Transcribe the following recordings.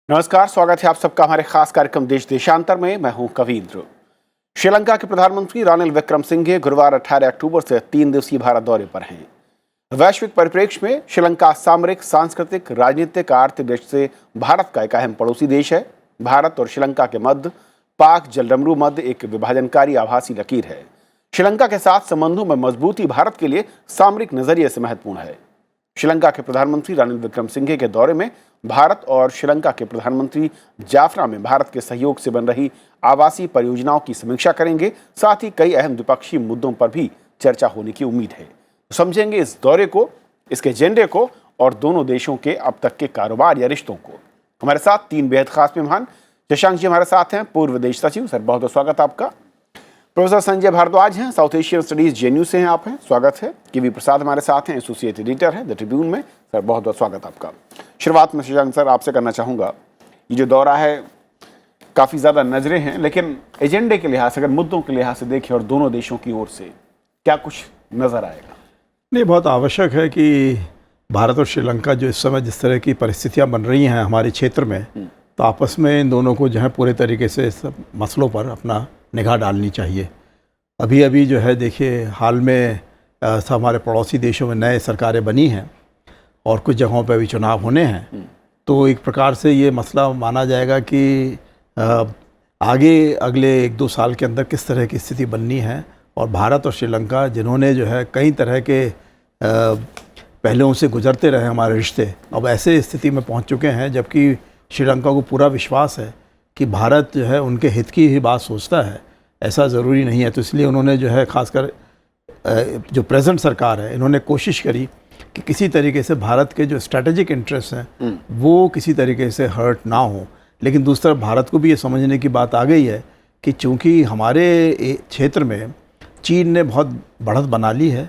नमस्कार, स्वागत है आप सबका हमारे खास कार्यक्रम देश देशांतर में। मैं हूं कवींद्र। श्रीलंका के प्रधानमंत्री रानिल विक्रमसिंघे गुरुवार 18 अक्टूबर से 3 दिवसीय भारत दौरे पर हैं। वैश्विक परिप्रेक्ष्य में श्रीलंका सामरिक, सांस्कृतिक, राजनीतिक, आर्थिक दृष्टि से भारत का एक अहम पड़ोसी देश है। भारत और श्रीलंका के मध्य पाक जलरमरू मध्य एक विभाजनकारी आभासी लकीर है। श्रीलंका के साथ संबंधों में मजबूती भारत के लिए सामरिक नजरिए से महत्वपूर्ण है। श्रीलंका के प्रधानमंत्री रानिल विक्रमसिंघे के दौरे में भारत और श्रीलंका के प्रधानमंत्री जाफना में भारत के सहयोग से बन रही आवासीय परियोजनाओं की समीक्षा करेंगे। साथ ही कई अहम द्विपक्षीय मुद्दों पर भी चर्चा होने की उम्मीद है। तो समझेंगे इस दौरे को, इसके एजेंडे को और दोनों देशों के अब तक के कारोबार या रिश्तों को। हमारे साथ 3 बेहद खास मेहमान। शशांक जी हमारे साथ हैं, पूर्व विदेश सचिव। सर बहुत बहुत स्वागत आपका। प्रोफेसर संजय भारद्वाज हैं, साउथ एशियन स्टडीज जेएनयू से हैं, आप हैं, स्वागत है। केवी प्रसाद हमारे साथ हैं, एसोसिएट एडिटर हैं द ट्रिब्यून में। सर बहुत बहुत स्वागत आपका। शुरुआत में शशांक सर आपसे करना चाहूँगा, ये जो दौरा है काफ़ी ज़्यादा नज़रें हैं, लेकिन एजेंडे के लिहाज से, अगर मुद्दों के लिहाज से देखें और दोनों देशों की ओर से क्या कुछ नज़र आएगा? नहीं, बहुत आवश्यक है कि भारत और श्रीलंका जो इस समय जिस तरह की परिस्थितियाँ बन रही हैं हमारे क्षेत्र में, तो आपस में इन दोनों को जो है पूरे तरीके से सब मसलों पर अपना निगाह डालनी चाहिए। अभी अभी जो है देखिए, हाल में हमारे पड़ोसी देशों में नए सरकारें बनी हैं और कुछ जगहों पर भी चुनाव होने हैं। तो एक प्रकार से ये मसला माना जाएगा कि आगे अगले 1-2 साल के अंदर किस तरह की स्थिति बननी है। और भारत और श्रीलंका जिन्होंने जो है कई तरह के पहलुओं से गुजरते रहे हमारे रिश्ते, अब ऐसे स्थिति में पहुंच चुके हैं जबकि श्रीलंका को पूरा विश्वास है कि भारत जो है उनके हित की ही बात सोचता है। ऐसा ज़रूरी नहीं है। तो इसलिए उन्होंने जो है खासकर जो प्रेजेंट सरकार है, इन्होंने कोशिश करी कि किसी तरीके से भारत के जो स्ट्रेटेजिक इंटरेस्ट हैं वो किसी तरीके से हर्ट ना हो। लेकिन दूसरी तरफ भारत को भी ये समझने की बात आ गई है कि चूँकि हमारे क्षेत्र में चीन ने बहुत बढ़त बना ली है।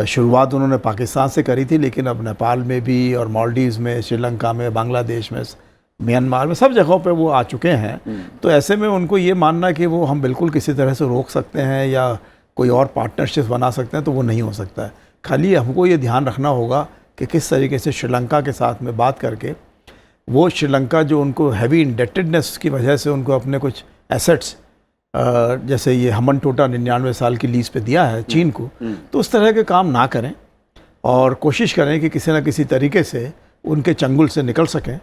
शुरुआत उन्होंने पाकिस्तान से करी थी, लेकिन अब नेपाल में भी और मालदीव्स में, श्रीलंका में, बांग्लादेश में, म्यांमार में, सब जगहों पे वो आ चुके हैं। तो ऐसे में उनको ये मानना कि वो हम बिल्कुल किसी तरह से रोक सकते हैं या कोई और पार्टनरशिप बना सकते हैं, तो वो नहीं हो सकता है। खाली हमको ये ध्यान रखना होगा कि किस तरीके से श्रीलंका के साथ में बात करके वो श्रीलंका जो उनको हैवी इंडेटेडनेस की वजह से उनको अपने कुछ एसेट्स जैसे ये हमनटोटा 99 साल की लीज पे दिया है चीन को, तो उस तरह के काम ना करें और कोशिश करें कि किसी न किसी तरीके से उनके चंगुल से निकल सकें।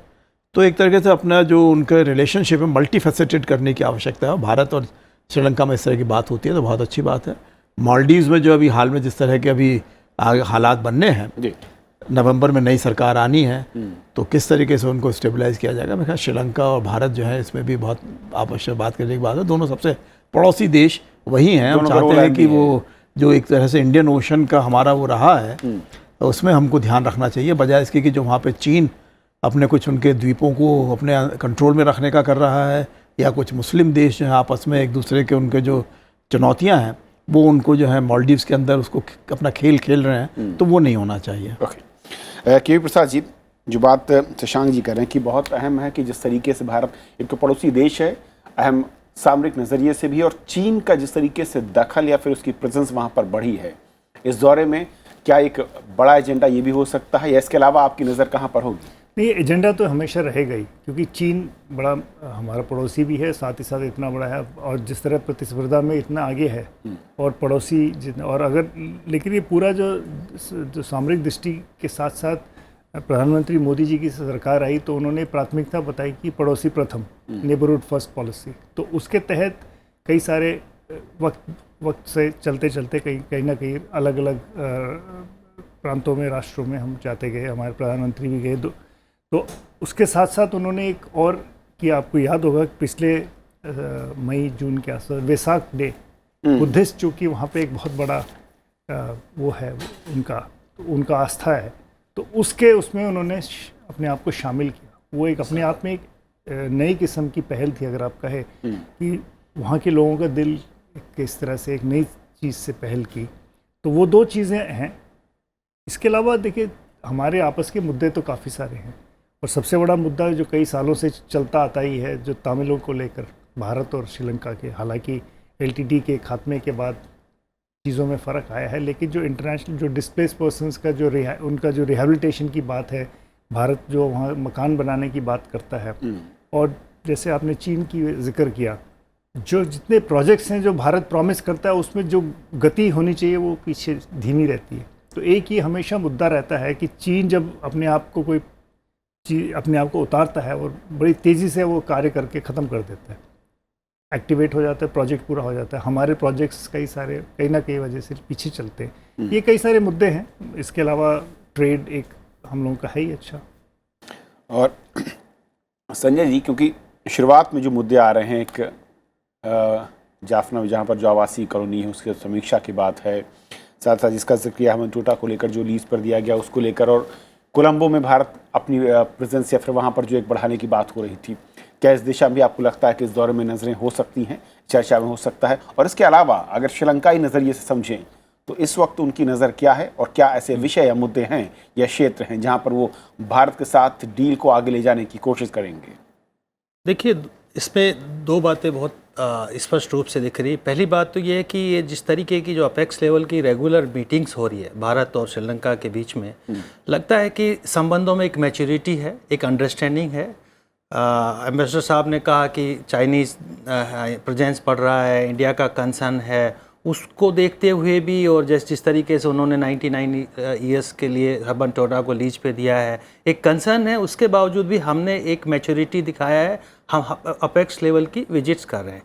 तो एक तरीके से अपना जो उनका रिलेशनशिप है मल्टी फैसेटेड करने की आवश्यकता है। भारत और श्रीलंका में इस तरह की बात होती है तो बहुत अच्छी बात है। मालदीव्स में जो अभी हाल में जिस तरह के अभी हालात बनने हैं, नवंबर में नई सरकार आनी है, तो किस तरीके से उनको स्टेबलाइज किया जाएगा। मैं ख्याल श्रीलंका और भारत जो है इसमें भी बहुत आवश्यक बात करने की बात है। दोनों सबसे पड़ोसी देश वही हैं। हम चाहते हैं कि वो जो एक तरह से इंडियन ओशन का हमारा वो रहा है, तो उसमें हमको ध्यान रखना चाहिए, बजाय इसके कि जो वहाँ पे चीन अपने कुछ उनके द्वीपों को अपने कंट्रोल में रखने का कर रहा है, या कुछ मुस्लिम देश जो है आपस में एक दूसरे के उनके जो चुनौतियाँ हैं वो उनको जो है मालदीव्स के अंदर उसको अपना खेल खेल रहे हैं, तो वो नहीं होना चाहिए। केवी प्रसाद जी, जो बात शशांक जी कर रहे हैं कि बहुत अहम है कि जिस तरीके से भारत एक तो पड़ोसी देश है, अहम सामरिक नज़रिए से भी, और चीन का जिस तरीके से दखल या फिर उसकी प्रेजेंस वहाँ पर बढ़ी है, इस दौरे में क्या एक बड़ा एजेंडा ये भी हो सकता है, या इसके अलावा आपकी नज़र कहाँ पर होगी? नहीं, एजेंडा तो हमेशा रहेगा ही, क्योंकि चीन बड़ा हमारा पड़ोसी भी है, साथ ही साथ इतना बड़ा है और जिस तरह प्रतिस्पर्धा में इतना आगे है और पड़ोसी जितना, और अगर लेकिन ये पूरा जो सामरिक दृष्टि के साथ साथ प्रधानमंत्री मोदी जी की सरकार आई तो उन्होंने प्राथमिकता बताई कि पड़ोसी प्रथम, नेबरहुड फर्स्ट पॉलिसी। तो उसके तहत कई सारे वक्त से चलते चलते कहीं ना कहीं अलग अलग प्रांतों में, राष्ट्रों में हम जाते गए, हमारे प्रधानमंत्री भी गए। तो उसके साथ साथ उन्होंने एक और कि आपको याद होगा पिछले मई जून के आसपास वैसाख डे, बुद्धिस्ट चूँकि वहाँ पे एक बहुत बड़ा वो है उनका आस्था है, तो उसमें उन्होंने अपने आप को शामिल किया। वो एक अपने आप में एक नई किस्म की पहल थी, अगर आप कहें कि वहाँ के लोगों का दिल किस तरह से एक नई चीज़ से पहल की। तो वो 2 चीज़ें हैं। इसके अलावा देखिए, हमारे आपस के मुद्दे तो काफ़ी सारे हैं और सबसे बड़ा मुद्दा जो कई सालों से चलता आता ही है, जो तमिलों को लेकर भारत और श्रीलंका के, हालांकि एलटीटी के खात्मे के बाद चीज़ों में फ़र्क आया है, लेकिन जो इंटरनेशनल जो डिस्प्लेस पर्सन्स का जो उनका जो रिहेबिलिटेशन की बात है, भारत जो वहाँ मकान बनाने की बात करता है, और जैसे आपने चीन की जिक्र किया, जो जितने प्रोजेक्ट्स हैं जो भारत प्रॉमिस करता है उसमें जो गति होनी चाहिए वो पीछे धीमी रहती है। तो एक ये हमेशा मुद्दा रहता है कि चीन जब अपने आप को कोई चीज अपने आप को उतारता है और बड़ी तेज़ी से वो कार्य करके ख़त्म कर देता है, एक्टिवेट हो जाता है, प्रोजेक्ट पूरा हो जाता है। हमारे प्रोजेक्ट्स कई ना कई वजह से पीछे चलते हैं। ये कई सारे मुद्दे हैं। इसके अलावा ट्रेड एक हम लोगों का है ही अच्छा। और संजय जी, क्योंकि शुरुआत में जो मुद्दे आ रहे हैं, एक जाफना में जहाँ पर जो आवासीय कॉलोनी है उसकी समीक्षा की बात है, साथ साथ जिसका जिक्र किया हमने टोटा को लेकर जो लीज पर दिया गया उसको लेकर, और कोलंबो में भारत अपनी प्रेजेंस या फिर वहाँ पर जो एक बढ़ाने की बात हो रही थी, क्या इस दिशा में आपको लगता है कि इस दौरे में नज़रें हो सकती हैं, चर्चा में हो सकता है? और इसके अलावा अगर श्रीलंकाई नज़रिए से समझें तो इस वक्त उनकी नज़र क्या है, और क्या ऐसे विषय या मुद्दे हैं या क्षेत्र हैं जहाँ पर वो भारत के साथ डील को आगे ले जाने की कोशिश करेंगे? देखिए, इसमें दो बातें बहुत स्पष्ट रूप से दिख रही है। पहली बात तो ये है कि ये जिस तरीके की जो अपेक्स लेवल की रेगुलर मीटिंग्स हो रही है भारत और श्रीलंका के बीच में, लगता है कि संबंधों में एक मैच्योरिटी है, एक अंडरस्टैंडिंग है। एम्बेसडर साहब ने कहा कि चाइनीज़ प्रेजेंस बढ़ रहा है, इंडिया का कंसर्न है, उसको देखते हुए भी, और जिस तरीके से उन्होंने 99 ईयर्स के लिए हर्बन टोटा को लीज पे दिया है, एक कंसर्न है, उसके बावजूद भी हमने एक मैच्योरिटी दिखाया है। हम अपेक्स लेवल की विजिट्स कर रहे हैं।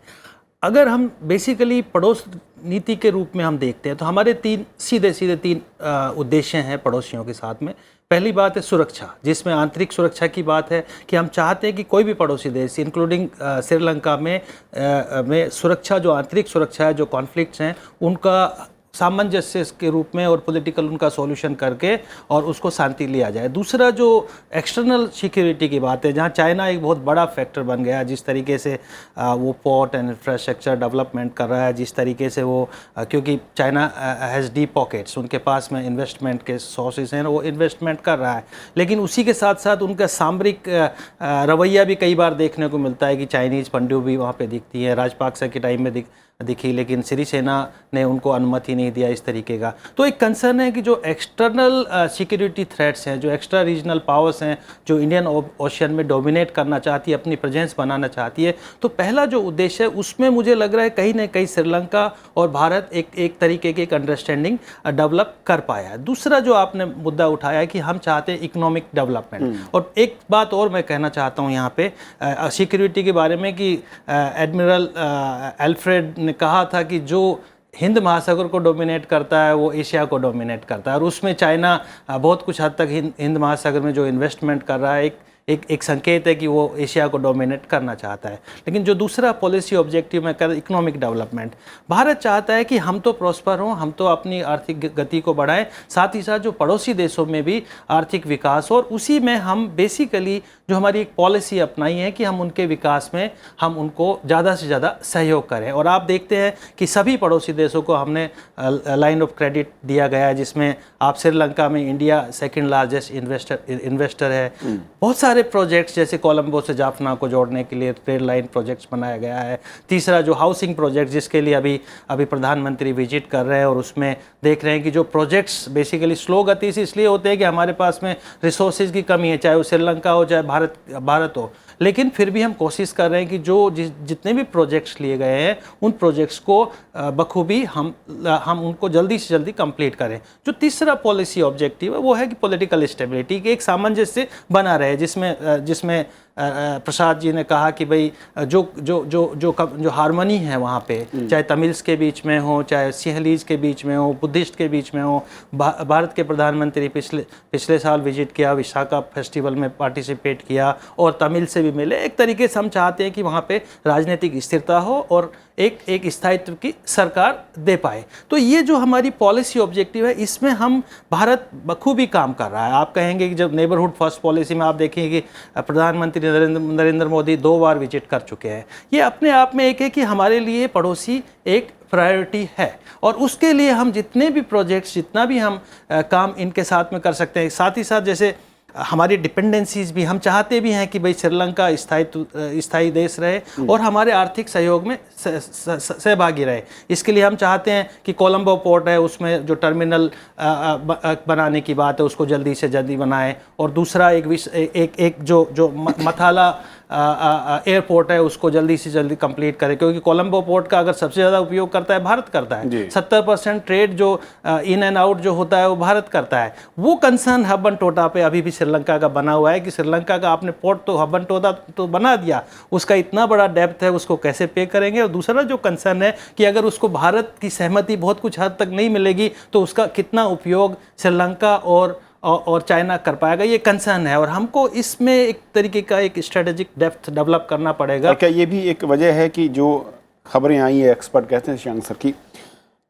अगर हम बेसिकली पड़ोस नीति के रूप में हम देखते हैं तो हमारे सीधे तीन उद्देश्य हैं पड़ोसियों के साथ में। पहली बात है सुरक्षा, जिसमें आंतरिक सुरक्षा की बात है कि हम चाहते हैं कि कोई भी पड़ोसी देश इंक्लूडिंग श्रीलंका में सुरक्षा, जो आंतरिक सुरक्षा है, जो कॉन्फ्लिक्ट्स हैं उनका सामंजस्य के रूप में और पॉलिटिकल उनका सॉल्यूशन करके और उसको शांति लिया जाए। दूसरा जो एक्सटर्नल सिक्योरिटी की बात है, जहाँ चाइना एक बहुत बड़ा फैक्टर बन गया, जिस तरीके से वो पोर्ट एंड इंफ्रास्ट्रक्चर डेवलपमेंट कर रहा है, जिस तरीके से वो क्योंकि चाइना हैज़ डीप पॉकेट्स, उनके पास में इन्वेस्टमेंट के सोर्सेज हैं, वो इन्वेस्टमेंट कर रहा है। लेकिन उसी के साथ साथ उनका सामरिक रवैया भी कई बार देखने को मिलता है कि चाइनीज़ पनडुब्बी वहाँ पर दिखती है, राजपाक्सा के टाइम में दिखी, लेकिन सिरिसेना ने उनको अनुमति नहीं दिया इस तरीके का। तो एक कंसर्न है कि जो एक्सटर्नल सिक्योरिटी थ्रेट्स हैं, जो एक्स्ट्रा रीजनल पावर्स हैं, जो इंडियन ओशन में डोमिनेट करना चाहती है, अपनी प्रेजेंस बनाना चाहती है, तो पहला जो उद्देश्य है उसमें मुझे लग रहा है कहीं ना कहीं श्रीलंका और भारत एक तरीके की एक अंडरस्टैंडिंग डेवलप कर पाया है। दूसरा जो आपने मुद्दा उठाया है कि हम चाहते हैं इकोनॉमिक डेवलपमेंट, और एक बात और मैं कहना चाहता हूँ यहाँ पे सिक्योरिटी के बारे में कि एडमिरल एल्फ्रेड ने कहा था कि जो हिंद महासागर को डोमिनेट करता है वो एशिया को डोमिनेट करता है, और उसमें चाइना बहुत कुछ हद तक हिंद महासागर में जो इन्वेस्टमेंट कर रहा है एक संकेत है कि वो एशिया को डोमिनेट करना चाहता है। लेकिन जो दूसरा पॉलिसी ऑब्जेक्टिव में कर इकोनॉमिक डेवलपमेंट, भारत चाहता है कि हम तो प्रॉस्पर हों, हम तो अपनी आर्थिक गति को बढ़ाएं, साथ ही साथ जो पड़ोसी देशों में भी आर्थिक विकास, और उसी में हम बेसिकली जो हमारी एक पॉलिसी अपनाई है कि हम उनके विकास में हम उनको ज़्यादा से ज़्यादा सहयोग करें। और आप देखते हैं कि सभी पड़ोसी देशों को हमने लाइन ऑफ क्रेडिट दिया गया है, जिसमें आप श्रीलंका में इंडिया सेकेंड लार्जेस्ट इन्वेस्टर है। बहुत सारे प्रोजेक्ट्स जैसे कोलंबो से जाफना को जोड़ने के लिए ट्रेन लाइन प्रोजेक्ट्स बनाया गया है। तीसरा जो हाउसिंग प्रोजेक्ट, जिसके लिए अभी प्रधानमंत्री विजिट कर रहे हैं, और उसमें देख रहे हैं कि जो प्रोजेक्ट्स बेसिकली स्लो गति से इसलिए होते हैं कि हमारे पास में रिसोर्सेज की कमी है, चाहे वो श्रीलंका हो चाहे भारत हो। लेकिन फिर भी हम कोशिश कर रहे हैं कि जितने भी प्रोजेक्ट्स लिए गए हैं उन प्रोजेक्ट्स को बखूबी हम उनको जल्दी से जल्दी कंप्लीट करें। जो तीसरा पॉलिसी ऑब्जेक्टिव है वो है कि पॉलिटिकल स्टेबिलिटी के एक सामंजस्य बना रहे, जिसमें प्रसाद जी ने कहा कि भाई जो हार्मनी है वहाँ पे, चाहे तमिल्स के बीच में हो, चाहे सिंहलीज के बीच में हो, बुद्धिस्ट के बीच में हो। भारत के प्रधानमंत्री पिछले साल विजिट किया, विशाखा फेस्टिवल में पार्टिसिपेट किया और तमिल से भी मिले। एक तरीके से हम चाहते हैं कि वहाँ पे राजनीतिक स्थिरता हो और एक स्थायित्व की सरकार दे पाए। तो ये जो हमारी पॉलिसी ऑब्जेक्टिव है, इसमें हम भारत बखूबी काम कर रहा है। आप कहेंगे कि जब नेबरहुड फर्स्ट पॉलिसी में आप देखेंगे कि प्रधानमंत्री नरेंद्र मोदी 2 बार विजिट कर चुके हैं। ये अपने आप में एक है कि हमारे लिए पड़ोसी एक प्रायोरिटी है, और उसके लिए हम जितने भी प्रोजेक्ट्स, जितना भी हम काम इनके साथ में कर सकते हैं। साथ ही साथ जैसे हमारी डिपेंडेंसीज भी, हम चाहते भी हैं कि भाई श्रीलंका स्थायी देश रहे और हमारे आर्थिक सहयोग में सहभागी रहे। इसके लिए हम चाहते हैं कि कोलंबो पोर्ट है, उसमें जो टर्मिनल बनाने की बात है उसको जल्दी से जल्दी बनाएं, और दूसरा एक जो मथाला एयरपोर्ट है उसको जल्दी से जल्दी कंप्लीट करें, क्योंकि कोलंबो पोर्ट का अगर सबसे ज़्यादा उपयोग करता है भारत करता है। 70% ट्रेड जो इन एंड आउट जो होता है वो भारत करता है। वो कंसर्न हबन टोटा पे अभी भी श्रीलंका का बना हुआ है कि श्रीलंका का आपने पोर्ट तो हबन टोटा तो बना दिया, उसका इतना बड़ा डेप्थ है, उसको कैसे पे करेंगे। और दूसरा जो कंसर्न है कि अगर उसको भारत की सहमति बहुत कुछ हद तक नहीं मिलेगी तो उसका कितना उपयोग श्रीलंका और चाइना कर पाएगा, ये कंसर्न है। और हमको इसमें एक तरीके का एक स्ट्रेटेजिक डेप्थ डेवलप करना पड़ेगा। और क्या ये भी एक वजह है कि जो खबरें आई है, एक्सपर्ट कहते हैं शशांक सर की,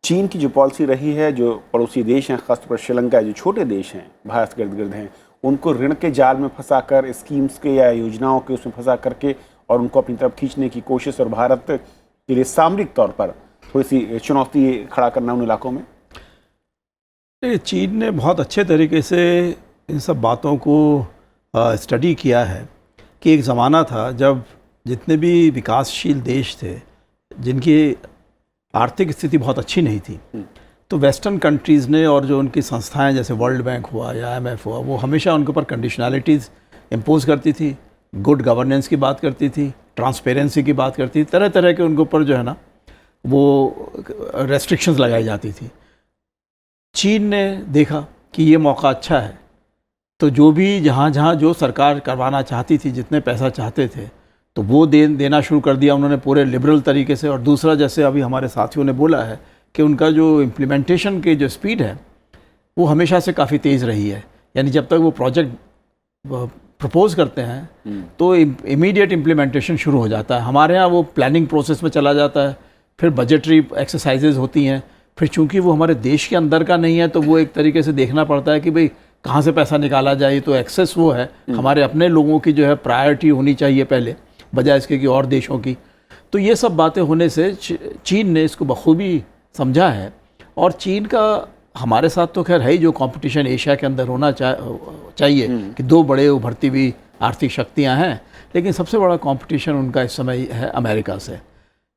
चीन की जो पॉलिसी रही है, जो पड़ोसी देश हैं, खासतौर पर श्रीलंका, जो छोटे देश हैं, भारत के इर्द गिर्द हैं, उनको ऋण के जाल में फंसा कर, स्कीम्स के या योजनाओं के उसमें फंसा करके और उनको अपनी तरफ खींचने की कोशिश, और भारत के लिए सामरिक तौर पर थोड़ी सी चुनौती खड़ा करना उन इलाकों में। चीन ने बहुत अच्छे तरीके से इन सब बातों को स्टडी किया है कि एक ज़माना था जब जितने भी विकासशील देश थे, जिनकी आर्थिक स्थिति बहुत अच्छी नहीं थी, तो वेस्टर्न कंट्रीज़ ने और जो उनकी संस्थाएं जैसे वर्ल्ड बैंक हुआ या IMF हुआ, वो हमेशा उनके ऊपर कंडीशनैलिटीज़ इम्पोज करती थी, गुड गवर्नेंस की बात करती थी, ट्रांसपेरेंसी की बात करती थी, तरह तरह के उनके ऊपर जो है ना वो रेस्ट्रिक्शंस लगाई जाती थी। चीन ने देखा कि ये मौका अच्छा है, तो जो भी जहाँ जो सरकार करवाना चाहती थी, जितने पैसा चाहते थे, तो वो देना शुरू कर दिया उन्होंने पूरे लिबरल तरीके से। और दूसरा, जैसे अभी हमारे साथियों ने बोला है कि उनका जो इम्प्लीमेंटेशन की जो स्पीड है वो हमेशा से काफ़ी तेज़ रही है। यानी जब तक वो प्रोजेक्ट प्रपोज करते हैं तो इमीडिएट इम्प्लीमेंटेशन शुरू हो जाता है। हमारे यहाँ वो प्लानिंग प्रोसेस में चला जाता है, फिर बजटरी एक्सरसाइजेज होती हैं, फिर चूंकि वो हमारे देश के अंदर का नहीं है तो वो एक तरीके से देखना पड़ता है कि भाई कहाँ से पैसा निकाला जाए। तो एक्सेस वो है, हमारे अपने लोगों की जो है प्रायोरिटी होनी चाहिए पहले, बजाय इसके कि और देशों की। तो ये सब बातें होने से चीन ने इसको बखूबी समझा है। और चीन का हमारे साथ तो खैर है ही जो कंपटीशन एशिया के अंदर होना चाहिए कि दो बड़े उभरती हुई आर्थिक शक्तियाँ हैं, लेकिन सबसे बड़ा कंपटीशन उनका इस समय है अमेरिका से,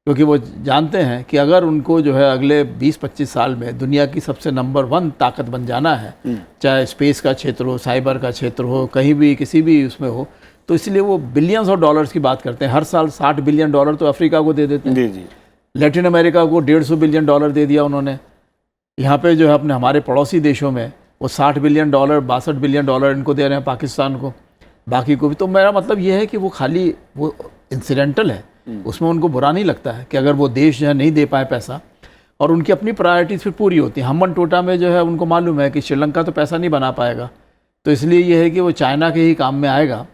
क्योंकि वो जानते हैं कि अगर उनको जो है अगले 20-25 साल में दुनिया की सबसे नंबर 1 ताकत बन जाना है, चाहे स्पेस का क्षेत्र हो, साइबर का क्षेत्र हो, कहीं भी किसी भी उसमें हो, तो इसलिए वो बिलियंस ऑफ डॉलर्स की बात करते हैं। हर साल $60 बिलियन तो अफ्रीका को दे देते हैं। जी। लैटिन अमेरिका को $150 बिलियन दे दिया उन्होंने। यहाँ पे जो है अपने हमारे पड़ोसी देशों में वो $60 बिलियन, $62 बिलियन इनको दे रहे हैं, पाकिस्तान को, बाकी को भी। तो मेरा मतलब ये है कि वो खाली वो इंसिडेंटल है, उसमें उनको बुरा नहीं लगता है कि अगर वो देश जो है नहीं दे पाए पैसा, और उनकी अपनी प्रायोरिटीज़ फिर पूरी होती हैं। हम्बन टोटा में जो है उनको मालूम है कि श्रीलंका तो पैसा नहीं बना पाएगा, तो इसलिए ये है कि वो चाइना के ही काम में आएगा।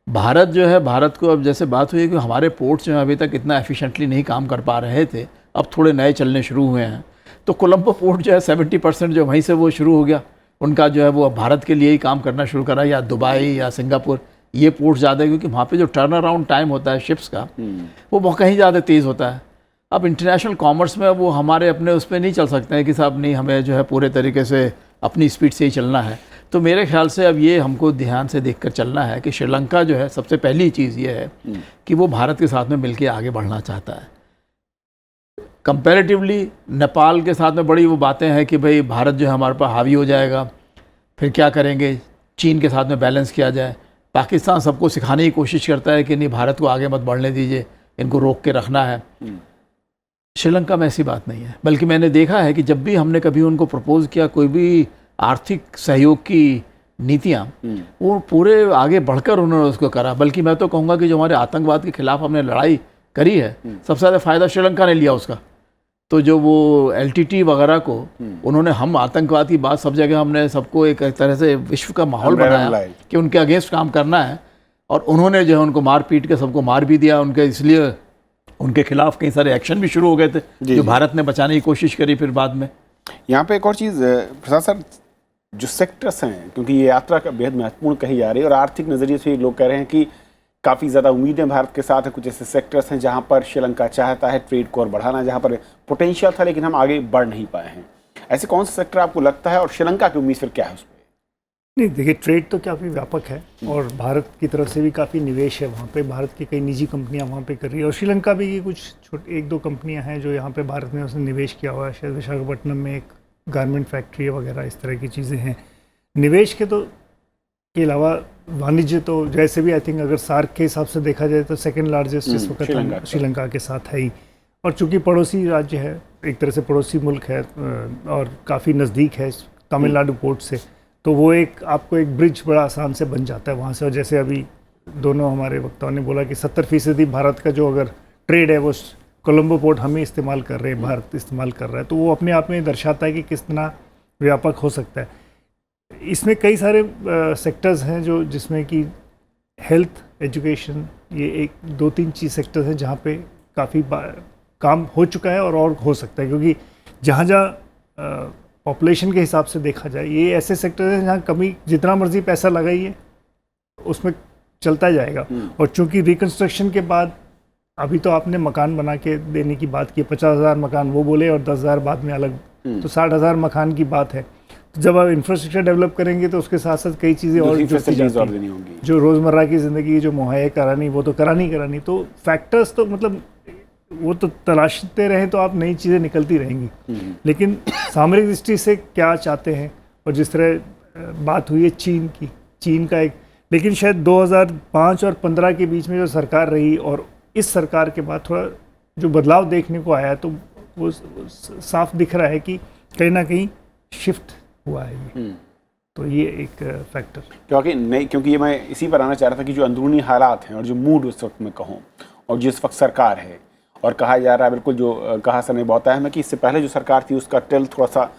भारत जो है, भारत को अब जैसे बात हुई कि हमारे पोर्ट्स जो है अभी तक इतना एफिशिएंटली नहीं काम कर पा रहे थे, अब थोड़े नए चलने शुरू हुए हैं। तो कोलंबो पोर्ट जो है 70% जो वहीं से वो शुरू हो गया उनका, जो है वो भारत के लिए ही काम करना शुरू करा, या दुबई या सिंगापुर, ये पोर्ट ज़्यादा है क्योंकि वहाँ पे जो टर्न अराउंड टाइम होता है शिप्स का वो कहीं ज़्यादा तेज़ होता है। अब इंटरनेशनल कॉमर्स में वो हमारे अपने उस पर नहीं चल सकते हैं कि साहब नहीं, हमें जो है पूरे तरीके से अपनी स्पीड से ही चलना है। तो मेरे ख्याल से अब ये हमको ध्यान से देखकर चलना है कि श्रीलंका जो है सबसे पहली चीज़ ये है कि वो भारत के साथ में मिलकर आगे बढ़ना चाहता है। कंपैरेटिवली नेपाल के साथ में बड़ी वो बातें हैं कि भाई भारत जो है हमारे पर हावी हो जाएगा, फिर क्या करेंगे, चीन के साथ में बैलेंस किया जाए। पाकिस्तान सबको सिखाने की कोशिश करता है कि नहीं, भारत को आगे मत बढ़ने दीजिए, इनको रोक के रखना है। श्रीलंका में ऐसी बात नहीं है, बल्कि मैंने देखा है कि जब भी हमने कभी उनको प्रपोज किया कोई भी आर्थिक सहयोग की नीतियाँ, वो पूरे आगे बढ़कर उन्होंने उसको करा। बल्कि मैं तो कहूँगा कि जो हमारे आतंकवाद के खिलाफ हमने लड़ाई करी है, सबसे ज़्यादा फ़ायदा श्रीलंका ने लिया उसका। तो जो वो LTT वगैरह को उन्होंने, हम आतंकवाद की बात सब जगह हमने सबको एक तरह से विश्व का माहौल बनाया कि उनके अगेंस्ट काम करना है, और उन्होंने जो है उनको मार पीट के सबको मार भी दिया उनके, इसलिए उनके खिलाफ कई सारे एक्शन भी शुरू हो गए थे जो भारत ने बचाने की कोशिश करी फिर बाद में। यहाँ पे एक और चीज़ प्रसाद सर, जो सेक्टर्स हैं, क्योंकि ये यात्रा का बेहद महत्वपूर्ण कही जा रही है और आर्थिक नज़रिए से लोग कह रहे हैं कि काफ़ी ज़्यादा उम्मीदें भारत के साथ है। कुछ ऐसे सेक्टर्स हैं जहाँ पर श्रीलंका चाहता है ट्रेड को और बढ़ाना, जहाँ पर पोटेंशियल था लेकिन हम आगे बढ़ नहीं पाए हैं। ऐसे कौन से सेक्टर आपको लगता है और श्रीलंका की उम्मीद फिर क्या है उस पर? नहीं, देखिए ट्रेड तो काफ़ी व्यापक है और भारत की तरफ से भी काफ़ी निवेश है वहाँ पे। भारत की कई निजी कंपनियाँ वहाँ पे कर रही है और श्रीलंका भी की कुछ एक दो कंपनियाँ हैं जो यहाँ पे भारत में उसने निवेश किया हुआ है। शायद विशाखापट्टनम में एक गारमेंट फैक्ट्री है वगैरह, इस तरह की चीज़ें हैं। निवेश के अलावा वाणिज्य तो जैसे भी आई थिंक अगर सार्क के हिसाब से देखा जाए तो सेकेंड लार्जेस्ट इस वक्त श्रीलंका के साथ है ही। और चूँकि पड़ोसी राज्य है, एक तरह से पड़ोसी मुल्क है और काफ़ी नज़दीक है तमिलनाडु पोर्ट से, तो वो एक आपको एक ब्रिज बड़ा आसान से बन जाता है वहाँ से। और जैसे अभी दोनों हमारे वक्ताओं ने बोला कि 70% भारत का जो अगर ट्रेड है वो कोलंबो पोर्ट हम ही इस्तेमाल कर रहे हैं, भारत इस्तेमाल कर रहा है, तो वो अपने आप में दर्शाता है कि किस तरह व्यापक हो सकता है। इसमें कई सारे सेक्टर्स हैं जो जिसमें कि हेल्थ, एजुकेशन, ये एक 2-3 चीज़ सेक्टर्स हैं जहाँ पे काफ़ी काम हो चुका है और हो सकता है, क्योंकि जहाँ जहाँ पॉपुलेशन के हिसाब से देखा जाए ये ऐसे सेक्टर हैं जहाँ कभी जितना मर्जी पैसा लगाइए उसमें चलता जाएगा। और चूंकि रिकंस्ट्रक्शन के बाद अभी तो आपने मकान बना के देने की बात की, 50,000 मकान वो बोले और 10,000 बाद में अलग, तो 60,000 मकान की बात है। तो जब आप इंफ्रास्ट्रक्चर डेवलप करेंगे तो उसके साथ साथ कई चीज़ें और देनी होंगी जो रोज़मर्रा की ज़िंदगी जो मुहैया करानी वो तो करानी। तो फैक्टर्स तो मतलब वो तो तलाशते रहें तो आप नई चीज़ें निकलती रहेंगी। लेकिन सामरिक दृष्टि से क्या चाहते हैं, और जिस तरह बात हुई है चीन का एक, लेकिन शायद 2005 और 15 के बीच में जो सरकार रही और इस सरकार के बाद थोड़ा जो बदलाव देखने को आया तो वो साफ दिख रहा है कि कहीं ना कहीं शिफ्ट हुआ है ये। तो ये एक फैक्टर, क्योंकि ये मैं इसी पर आना चाह रहा था कि जो अंदरूनी हालात हैं और जो मूड उस वक्त में कहूँ और जिस वक्त सरकार है, और कहा जा रहा है बिल्कुल जो कहा सर ने बताया हमें कि इससे पहले जो सरकार थी उसका टिल थोड़ा सा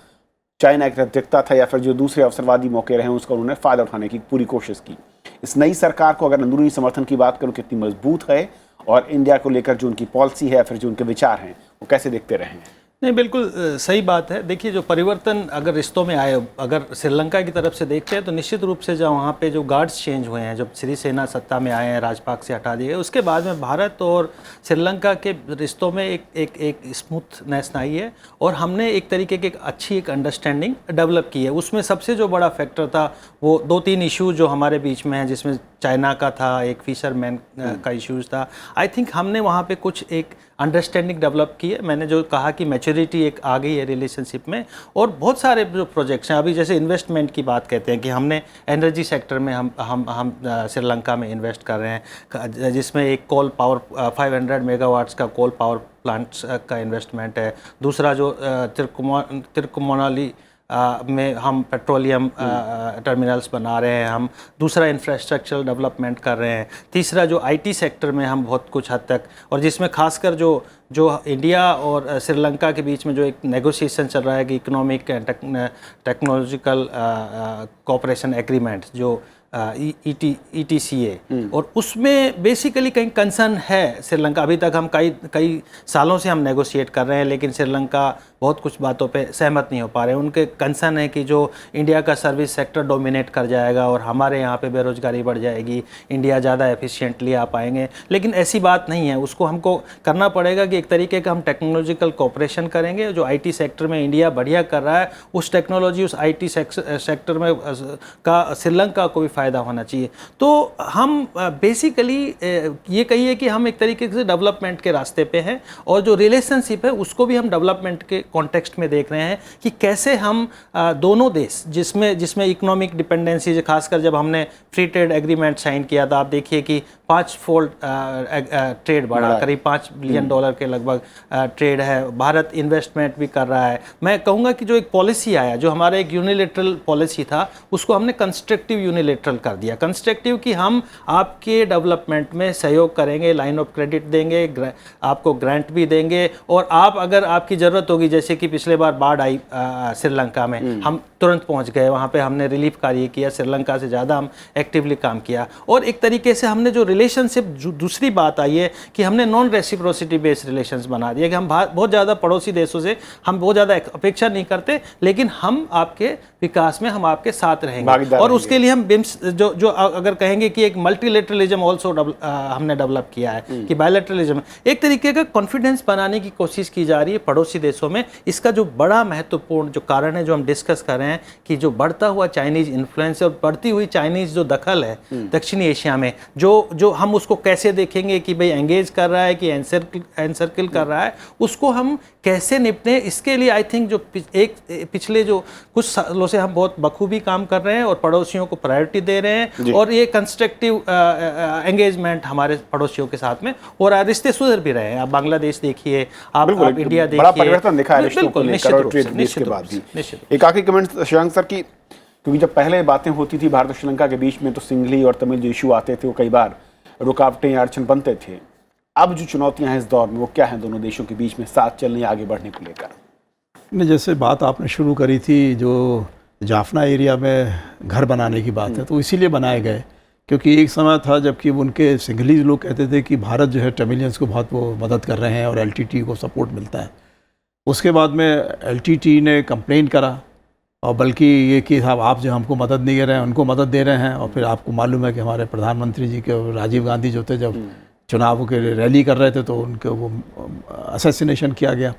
चाइना की तरफ दिखता था, या फिर जो दूसरे अवसरवादी मौके रहे उसका उन्होंने फ़ायदा उठाने की पूरी कोशिश की। इस नई सरकार को अगर अंदरूनी समर्थन की बात करूँ कितनी मजबूत है, और इंडिया को लेकर जो उनकी पॉलिसी है फिर जो उनके विचार हैं वो कैसे देखते रहे हैं? नहीं, बिल्कुल सही बात है। देखिए, जो परिवर्तन अगर रिश्तों में आए, अगर श्रीलंका की तरफ से देखते हैं तो निश्चित रूप से जब वहाँ पे जो गार्ड्स चेंज हुए हैं, जब सिरिसेना सत्ता में आए हैं, राजपाक से हटा दिए गए, उसके बाद में भारत और श्रीलंका के रिश्तों में एक स्मूथनेस आई है और हमने एक तरीके की अच्छी अंडरस्टैंडिंग डेवलप की है। उसमें सबसे जो बड़ा फैक्टर था वो 2-3 इश्यूज जो हमारे बीच में हैं, जिसमें चाइना का था, एक फिशरमैन का इश्यूज था। आई थिंक हमने वहाँ पे कुछ एक अंडरस्टैंडिंग डेवलप की है। मैंने जो कहा कि मैच्योरिटी एक आ गई है रिलेशनशिप में, और बहुत सारे जो प्रोजेक्ट्स हैं अभी, जैसे इन्वेस्टमेंट की बात कहते हैं कि हमने एनर्जी सेक्टर में हम श्रीलंका में इन्वेस्ट कर रहे हैं, जिसमें एक कोल पावर 500 मेगावाट्स का कोल पावर प्लांट्स का इन्वेस्टमेंट है। दूसरा जो तिरुकोनाली में हम पेट्रोलियम टर्मिनल्स बना रहे हैं, हम दूसरा इंफ्रास्ट्रक्चर डेवलपमेंट कर रहे हैं। तीसरा जो आईटी सेक्टर में हम बहुत कुछ हद तक, और जिसमें खासकर जो इंडिया और श्रीलंका के बीच में जो एक नेगोशिएशन चल रहा है कि economic and technological cooperation agreement जो ETCA, और उसमें बेसिकली कहीं कंसर्न है श्रीलंका। अभी तक हम कई सालों से हम नेगोशिएट कर रहे हैं, लेकिन श्रीलंका बहुत कुछ बातों पे सहमत नहीं हो पा रहे हैं। उनके कंसर्न है कि जो इंडिया का सर्विस सेक्टर डोमिनेट कर जाएगा और हमारे यहाँ पे बेरोजगारी बढ़ जाएगी, इंडिया ज़्यादा एफिशिएंटली आ पाएंगे, लेकिन ऐसी बात नहीं है। उसको हमको करना पड़ेगा कि एक तरीके का हम टेक्नोलॉजिकल कोऑपरेशन करेंगे। जो IT सेक्टर में इंडिया बढ़िया कर रहा है, उस टेक्नोलॉजी, उस IT सेक्टर में का श्रीलंका को भी फ़ायदा होना चाहिए। तो हम बेसिकली ये कहिए कि हम एक तरीके से डेवलपमेंट के रास्ते पे हैं, और जो रिलेशनशिप है उसको भी हम डेवलपमेंट के कॉन्टेक्स्ट में देख रहे हैं कि कैसे हम दोनों देश, जिसमें इकोनॉमिक डिपेंडेंसी, खासकर जब हमने फ्री ट्रेड एग्रीमेंट साइन किया था, आप देखिए कि 5 फोल्ड ट्रेड बढ़ा, करीब $5 बिलियन के लगभग ट्रेड है। भारत इन्वेस्टमेंट भी कर रहा है। मैं कहूँगा कि जो एक पॉलिसी आया, जो हमारा एक यूनिलेटरल पॉलिसी था, उसको हमने कंस्ट्रक्टिव यूनिलेटरल कर दिया। कंस्ट्रक्टिव कि हम आपके डेवलपमेंट में सहयोग करेंगे, लाइन ऑफ क्रेडिट देंगे, आपको ग्रांट भी देंगे, और आप अगर आपकी ज़रूरत होगी, जैसे कि पिछले बार बाढ़ आई श्रीलंका में, हम तुरंत पहुंच गए वहाँ पे, हमने रिलीफ कार्य किया, श्रीलंका से ज़्यादा हम एक्टिवली काम किया। और एक तरीके से हमने जो रिलेशनशिप, दूसरी बात आई है कि हमने नॉन रेसिप्रोसिटी बेस्ड रिलेशंस बना दिया कि हम बहुत ज़्यादा पड़ोसी देशों से हम बहुत ज़्यादा अपेक्षा नहीं करते, लेकिन हम आपके विकास में हम आपके साथ रहेंगे। और उसके लिए हम बिम्स जो अगर कहेंगे कि एक मल्टीलेटरलिज्म ऑल्सो हमने डेवलप किया है, कि बायलैटरलिज्म, एक तरीके का कॉन्फिडेंस बनाने की कोशिश की जा रही है पड़ोसी देशों में, इसका जो बड़ा महत्वपूर्ण जो कारण है जो हम डिस्कस कर रहे हैं कि जो बढ़ता हुआ चाइनीज इन्फ्लुएंस और बढ़ती हुई चाइनीज जो दखल है दक्षिणी एशिया में, जो हम उसको कैसे देखेंगे कि भाई एंगेज कर रहा है कि एनसर्किल कर रहा है, उसको हम कैसे निपटें, इसके लिए आई थिंक जो पिछले जो कुछ सालों से हम बहुत बखूबी काम कर रहे हैं और पड़ोसियों को प्रायोरिटी दे रहे हैं और ये कंस्ट्रक्टिव एंगेजमेंट हमारे पड़ोसियों के साथ में, और रिश्ते सुधर भी रहे हैं। आप बांग्लादेश देखिए, आप इंडिया देखिए, बड़ा परिवर्तन दिखा है रिश्तों को लेकर और ट्रेड निश्चित के बाद भी। निश्चित। एक आखिरी कमेंट शशांक सर की, क्योंकि जब पहले बातें होती थी भारत और श्रीलंका के बीच में तो सिंघली और तमिल जो इशू आते थे वो कई बार रुकावटें या अड़चन बनते थे। अब जो चुनौतियां हैं इस दौर में वो क्या हैं दोनों देशों के बीच में साथ चलने या आगे बढ़ने को लेकर? नहीं, जैसे बात आपने शुरू करी थी जो जाफना एरिया में घर बनाने की बात है, तो इसीलिए बनाए गए क्योंकि एक समय था जबकि उनके सिंघली लोग कहते थे कि भारत जो है तमिलियंस को बहुत वो मदद कर रहे हैं और एलटीटी को सपोर्ट मिलता है। उसके बाद में एलटीटी ने कंप्लेन करा और बल्कि ये कि साहब आप जो हमको मदद नहीं दे रहे हैं उनको मदद दे रहे हैं। और फिर आपको मालूम है कि हमारे प्रधानमंत्री जी के राजीव गांधी जो थे जब चुनाव के लिए रैली कर रहे थे तो उनके वो असैसिनेशन किया गया।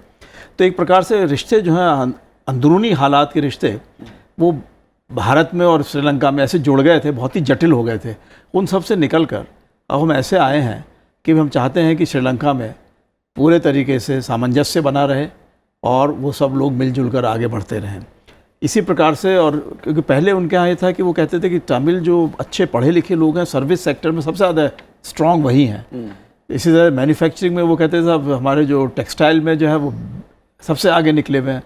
तो एक प्रकार से रिश्ते जो हैं अंदरूनी हालात के रिश्ते वो भारत में और श्रीलंका में ऐसे जुड़ गए थे, बहुत ही जटिल हो गए थे। उन सब से निकल कर अब हम ऐसे आए हैं कि हम चाहते हैं कि श्रीलंका में पूरे तरीके से सामंजस्य बना रहे और वो सब लोग मिलजुल कर आगे बढ़ते रहें इसी प्रकार से। और क्योंकि पहले उनके यहाँ ये था कि वो कहते थे कि तमिल जो अच्छे पढ़े लिखे लोग हैं सर्विस सेक्टर में सबसे ज़्यादा स्ट्रॉन्ग वही हैं। इसी तरह मैन्युफैक्चरिंग में वो कहते थे साहब हमारे जो टेक्सटाइल में जो है वो सबसे आगे निकले हुए हैं,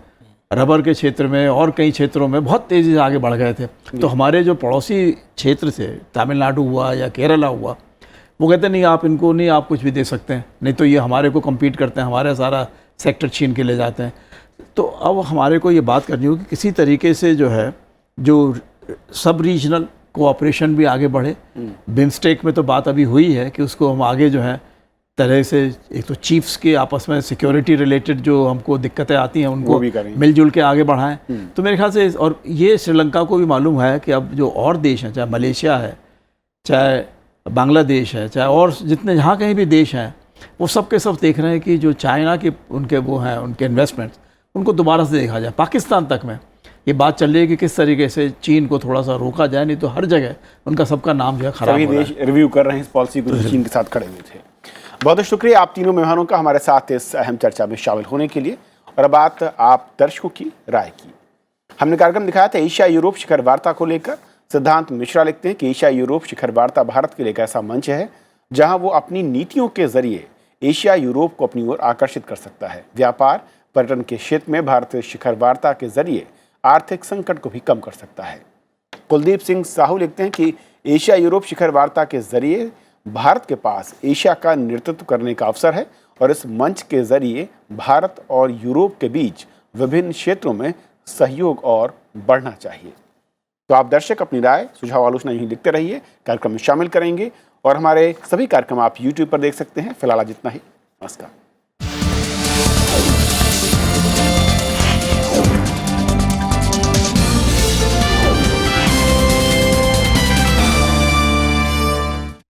रबर के क्षेत्र में और कई क्षेत्रों में बहुत तेज़ी से आगे बढ़ गए थे। तो हमारे जो पड़ोसी क्षेत्र थे, तमिलनाडु हुआ या केरला हुआ, वो कहते नहीं आप इनको नहीं, आप कुछ भी दे सकते हैं, नहीं तो ये हमारे को कम्पीट करते हैं, हमारा सारा सेक्टर छीन के ले जाते हैं। तो अब हमारे को ये बात करनी होगी कि किसी तरीके से जो है जो सब रीजनल कोऑपरेशन भी आगे बढ़े। बिम्स्टेक में तो बात अभी हुई है कि उसको हम आगे जो है तरह से, एक तो चीफ्स के आपस में सिक्योरिटी रिलेटेड जो हमको दिक्कतें आती हैं उनको मिलजुल के आगे बढ़ाएं। तो मेरे ख्याल से, और ये श्रीलंका को भी मालूम है कि अब जो और देश हैं, चाहे मलेशिया है, चाहे बांग्लादेश है, चाहे और जितने जहाँ कहीं भी देश हैं, वो सब के सब देख रहे हैं कि जो चाइना के उनके वो हैं उनके इन्वेस्टमेंट्स, उनको दोबारा से देखा जाए। पाकिस्तान तक में ये बात चल रही है कि किस तरीके से चीन को थोड़ा सा रोका जाए, नहीं तो हर जगह उनका सबका नाम जो है खराब हो रहा है। रिव्यू कर रहे हैं इस पॉलिसी को जो चीन के साथ खड़े हुए थे। बहुत बहुत शुक्रिया आप तीनों मेहमानों का हमारे साथ इस अहम चर्चा में शामिल होने के लिए। और अब बात आप दर्शकों की राय की। हमने कार्यक्रम दिखाया था एशिया यूरोप शिखर वार्ता को लेकर। सिद्धांत मिश्रा लिखते हैं कि एशिया यूरोप शिखर वार्ता भारत के लिए एक ऐसा मंच है जहां वो अपनी नीतियों के जरिए एशिया यूरोप को अपनी ओर आकर्षित कर सकता है। व्यापार पर्यटन के क्षेत्र में भारतीय शिखर वार्ता के जरिए आर्थिक संकट को भी कम कर सकता है। कुलदीप सिंह साहू लिखते हैं कि एशिया यूरोप शिखर वार्ता के जरिए भारत के पास एशिया का नेतृत्व करने का अवसर है और इस मंच के जरिए भारत और यूरोप के बीच विभिन्न क्षेत्रों में सहयोग और बढ़ना चाहिए। तो आप दर्शक अपनी राय, सुझाव, आलोचना यूं लिखते रहिए, कार्यक्रम में शामिल करेंगे और हमारे सभी कार्यक्रम आप YouTube पर देख सकते हैं। फिलहाल आज इतना ही। नमस्कार।